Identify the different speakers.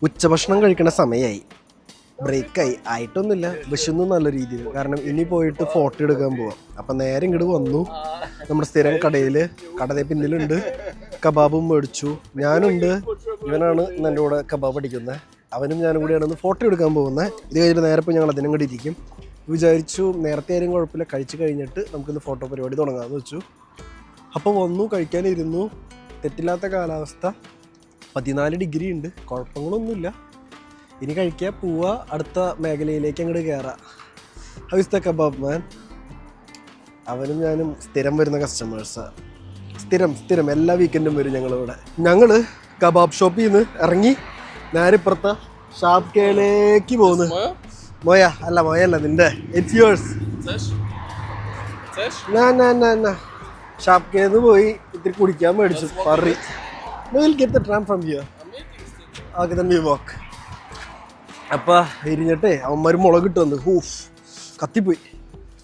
Speaker 1: ഉച്ചഭക്ഷണം കഴിക്കുന്ന സമയമായി, ബ്രേക്കായി ആയിട്ടൊന്നുമില്ല, വിശന്നു നല്ല രീതിയിൽ. കാരണം ഇനി പോയിട്ട് ഫോട്ടോ എടുക്കാൻ പോവാം. അപ്പം നേരെ ഇങ്ങോട്ട് വന്നു. നമ്മുടെ സ്ഥിരം കടയിൽ കടയുടെ പിന്നിലുണ്ട്, കബാബും മേടിച്ചു. ഞാനുണ്ട്, ഇവനാണ് എൻ്റെ കൂടെ കബാബ് അടിക്കുന്നത്. അവനും ഞാനും കൂടിയാണ് ഫോട്ടോ എടുക്കാൻ പോകുന്നത്. ഇത് കഴിഞ്ഞിട്ട് നേരെ പോയി ഞങ്ങൾ അതിനും കൂടി ഇരിക്കും. വിചാരിച്ചു നേരത്തെ ആരും കുഴപ്പമില്ല, കഴിച്ച് കഴിഞ്ഞിട്ട് നമുക്കിന്ന് ഫോട്ടോ പരിപാടി തുടങ്ങാമെന്ന് വെച്ചു. അപ്പോൾ വന്നു, കഴിക്കാനിരുന്നു. തെറ്റില്ലാത്ത കാലാവസ്ഥ, 14 ഡിഗ്രി ഉണ്ട്, കുഴപ്പങ്ങളൊന്നുമില്ല. ഇനി കഴിക്കുക, പോവുക, അടുത്ത മേഖലയിലേക്ക് അങ്ങോട്ട് കയറാം. ഹൗ ഇസ് ദ കബാബ് മാൻ? അവനും ഞാനും സ്ഥിരം വരുന്ന കസ്റ്റമേഴ്സാണ്. സ്ഥിരം എല്ലാ വീക്കെൻഡും വരും ഞങ്ങളിവിടെ. ഞങ്ങൾ കബാബ് ഷോപ്പിൽ നിന്ന് ഇറങ്ങി നേരെ ഇപ്പുറത്തെ ഷാപ്കയിലേക്ക് പോകുന്നു. മോയല്ല നിന്റെ, ഇറ്റ്സ് യുവേഴ്സ്. ഷാപ്കേന്ന് പോയി ഇത്തിരി കുടിക്കാൻ മേടിച്ചു. പററി will get the tram from here. Okay, then we walk. അപ്പം ഇരിഞ്ഞിട്ടേ അവന്മാർ മുളക് ഇട്ട് വന്നു. ഹൂഫ്, കത്തിപ്പോയി.